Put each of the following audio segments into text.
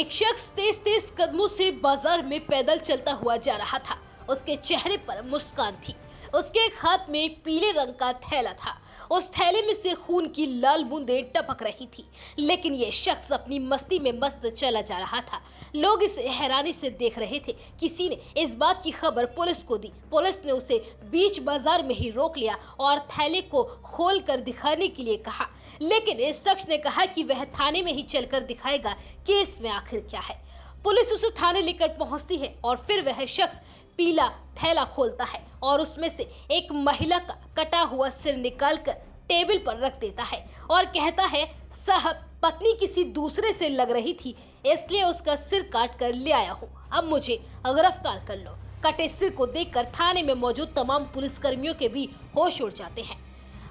एक शख्स तेज तेज कदमों से बाजार में पैदल चलता हुआ जा रहा था। उसके चेहरे पर मुस्कान थी। उसके एक हाथ में पीले रंग का थैला था। उस थैले में से खून की लाल बूंदें टपक रही थी। लेकिन ये शख्स अपनी मस्ती में मस्त चला जा रहा था। लोग इसे हैरानी से देख रहे थे। किसी ने इस बात की खबर पुलिस को दी। पुलिस ने उसे बीच बाजार में ही रोक लिया और थैले को खोल कर दिखाने के लिए कहा। लेकिन इस शख्स ने कहा कि वह थाने में ही चलकर दिखाएगा कि इसमें आखिर क्या है। पुलिस उसे थाने लेकर पहुंचती है और फिर वह शख्स पीला थैला खोलता है और उसमें से एक महिला का कटा हुआ सिर निकालकर टेबल पर रख देता है और कहता है, साहब, पत्नी किसी दूसरे से लग रही थी, इसलिए उसका सिर काट कर ले आया हूँ। अब मुझे गिरफ्तार कर लो। कटे सिर को देखकर थाने में मौजूद तमाम पुलिसकर्मियों के भी होश उड़ जाते हैं।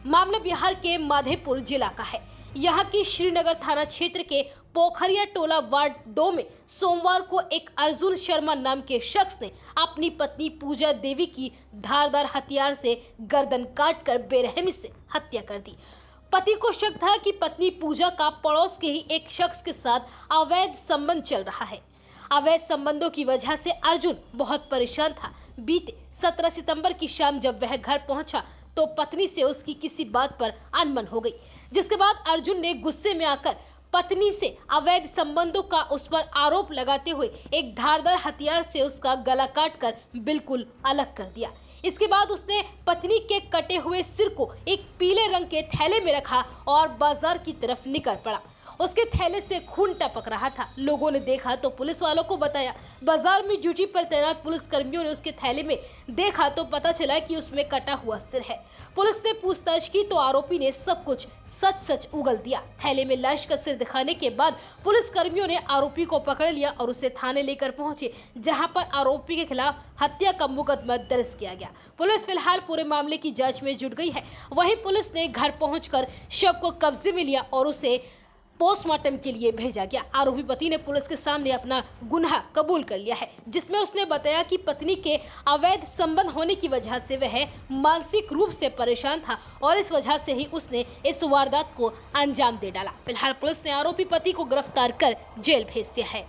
मामला बिहार के माधेपुर जिला का है। यहाँ की श्रीनगर थाना क्षेत्र के पोखरिया टोला वार्ड 2 में सोमवार को एक अर्जुन शर्मा नाम के शख्स ने अपनी पत्नी पूजा देवी की धारदार हथियार से गर्दन काटकर बेरहमी से हत्या कर दी। पति को शक था कि पत्नी पूजा का पड़ोस के ही एक शख्स के साथ अवैध संबंध चल रहा है। अवैध संबंधों की वजह से अर्जुन बहुत परेशान था। बीते 17 सितंबर की शाम जब वह घर पहुंचा तो पत्नी से उसकी किसी बात पर अनबन हो गई, जिसके बाद अर्जुन ने गुस्से में आकर पत्नी से अवैध संबंधों का उस पर आरोप लगाते हुए एक धारदार हथियार से उसका गला काटकर बिल्कुल अलग कर दिया। इसके बाद उसने पत्नी के कटे हुए सिर को एक पीले रंग के थैले में रखा और बाजार की तरफ निकल पड़ा। उसके थैले से खून टपक रहा था। लोगों ने देखा तो पुलिस वालों को बताया। बाजार में ड्यूटी पर तैनात पुलिस कर्मियों ने उसके थैले में देखा तो पता चला कि उसमें कटा हुआ सिर है। पुलिस ने पूछताछ की तो आरोपी ने सब कुछ सच सच उगल दिया। थैले में लाश का सिर दिखाने के बाद पुलिस कर्मियों ने आरोपी को पकड़ लिया और उसे थाने लेकर पहुंचे, जहां पर आरोपी के खिलाफ हत्या का मुकदमा दर्ज किया गया। पुलिस फिलहाल पूरे मामले की जाँच में जुट गई है। वहीं पुलिस ने घर पहुंचकर शव को कब्जे में लिया और उसे पोस्टमार्टम के लिए भेजा गया। आरोपी पति ने पुलिस के सामने अपना गुनाह कबूल कर लिया है, जिसमें उसने बताया कि पत्नी के अवैध संबंध होने की वजह से वह मानसिक रूप से परेशान था और इस वजह से ही उसने इस वारदात को अंजाम दे डाला। फिलहाल पुलिस ने आरोपी पति को गिरफ्तार कर जेल भेज दिया है।